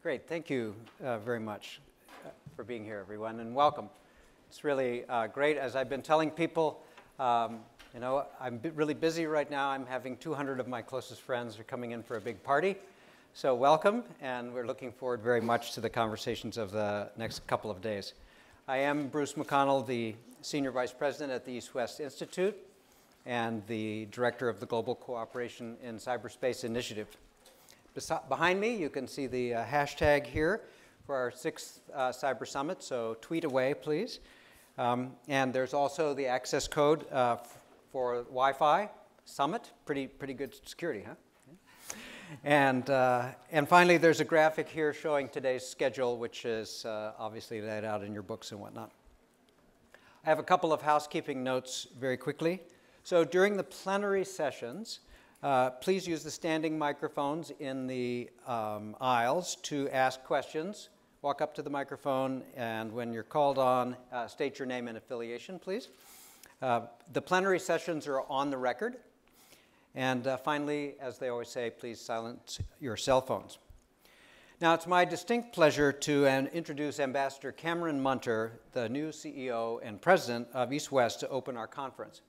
Great, thank you very much for being here, everyone, and welcome. It's really great. As I've been telling people, you know, I'm really busy right now. I'm having 200 of my closest friends are coming in for a big party. So welcome, and we're looking forward very much to the conversations of the next couple of days. I am Bruce McConnell, the Senior Vice President at the East-West Institute and the Director of the Global Cooperation in Cyberspace Initiative. Behind me, you can see the hashtag here for our 6th Cyber Summit, so tweet away, please. And there's also the access code for Wi-Fi Summit. Pretty good security, huh? And finally, there's a graphic here showing today's schedule, which is obviously laid out in your books and whatnot. I have a couple of housekeeping notes very quickly. So during the plenary sessions, please use the standing microphones in the aisles to ask questions. Walk up to the microphone, and when you're called on, state your name and affiliation, please. The plenary sessions are on the record. And finally, as they always say, please silence your cell phones. Now, it's my distinct pleasure to introduce Ambassador Cameron Munter, the new CEO and President of East-West, to open our conference.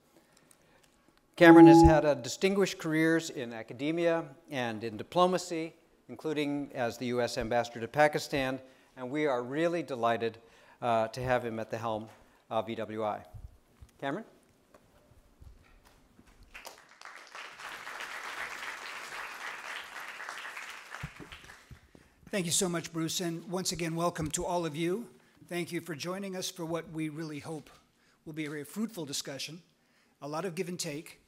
Cameron has had a distinguished careers in academia and in diplomacy, including as the U.S. Ambassador to Pakistan, and we are really delighted to have him at the helm of EWI. Cameron? Thank you so much, Bruce, and once again, welcome to all of you. Thank you for joining us for what we really hope will be a very fruitful discussion, a lot of give and take.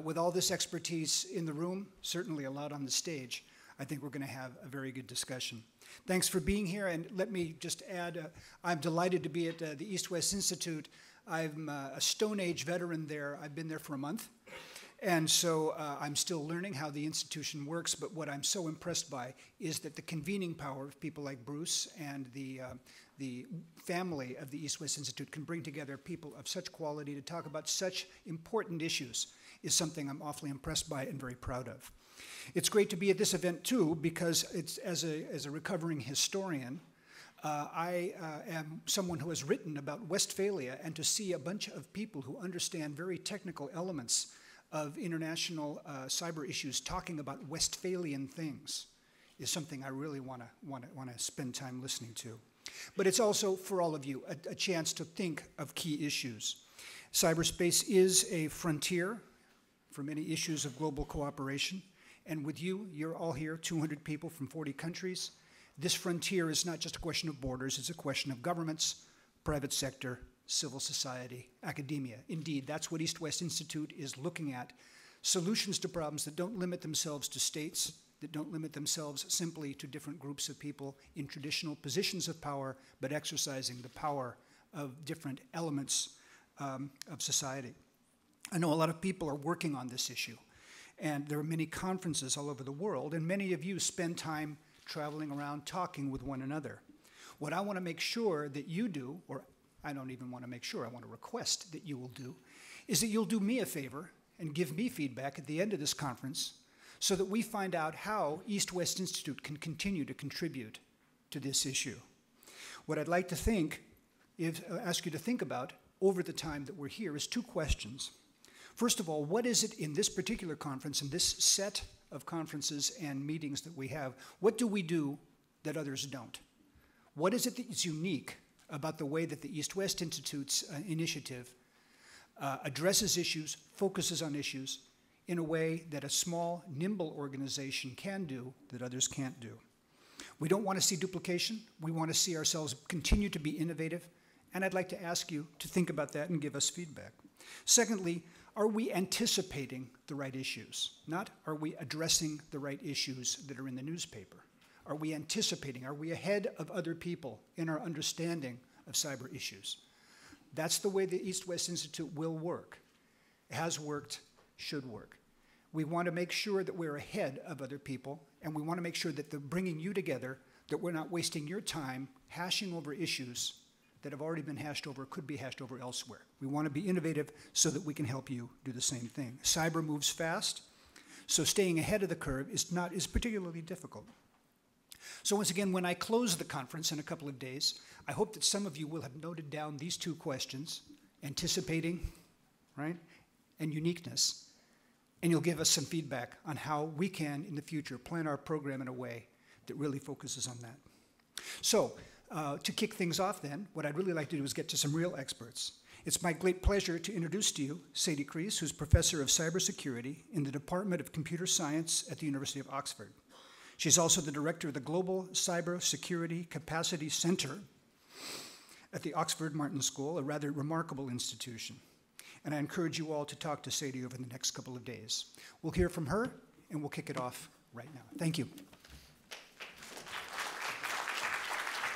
With all this expertise in the room, certainly a lot on the stage, I think we're going to have a very good discussion. Thanks for being here, and let me just add, I'm delighted to be at the East-West Institute. I'm a Stone Age veteran there. I've been there for a month, and so I'm still learning how the institution works, but what I'm so impressed by is that the convening power of people like Bruce and the family of the East-West Institute can bring together people of such quality to talk about such important issues is something I'm awfully impressed by and very proud of. It's great to be at this event, too, because it's, as a recovering historian, I am someone who has written about Westphalia, and to see a bunch of people who understand very technical elements of international cyber issues talking about Westphalian things is something I really want to spend time listening to. But it's also, for all of you, a chance to think of key issues. Cyberspace is a frontier for many issues of global cooperation. And with you, you're all here, 200 people from 40 countries. This frontier is not just a question of borders, it's a question of governments, private sector, civil society, academia. Indeed, that's what East-West Institute is looking at. Solutions to problems that don't limit themselves to states, that don't limit themselves simply to different groups of people in traditional positions of power, but exercising the power of different elements of society. I know a lot of people are working on this issue, and there are many conferences all over the world, and many of you spend time traveling around talking with one another. What I want to make sure that you do, or I don't even want to make sure, I want to request that you will do, is that you'll do me a favor and give me feedback at the end of this conference so that we find out how East-West Institute can continue to contribute to this issue. What I'd like to ask you to think about over the time that we're here is 2 questions. First of all, what is it in this particular conference, in this set of conferences and meetings that we have, what do we do that others don't? What is it that is unique about the way that the East-West Institute's initiative addresses issues, focuses on issues, in a way that a small, nimble organization can do that others can't do? We don't want to see duplication. We want to see ourselves continue to be innovative, and I'd like to ask you to think about that and give us feedback. Secondly, are we anticipating the right issues? Not are we addressing the right issues that are in the newspaper. Are we anticipating? Are we ahead of other people in our understanding of cyber issues? That's the way the East-West Institute will work, has worked, should work. We want to make sure that we're ahead of other people, and we want to make sure that they're bringing you together, that we're not wasting your time hashing over issues that have already been hashed over, could be hashed over elsewhere. We want to be innovative so that we can help you do the same thing. Cyber moves fast, so staying ahead of the curve is particularly difficult. So once again, when I close the conference in a couple of days, I hope that some of you will have noted down these 2 questions, anticipating, right, and uniqueness, and you'll give us some feedback on how we can, in the future, plan our program in a way that really focuses on that. So, to kick things off then, what I'd really like to do is get to some real experts. It's my great pleasure to introduce to you Sadie Creese, who's Professor of Cybersecurity in the Department of Computer Science at the University of Oxford. She's also the Director of the Global Cybersecurity Capacity Center at the Oxford Martin School, a rather remarkable institution. And I encourage you all to talk to Sadie over the next couple of days. We'll hear from her, and we'll kick it off right now. Thank you.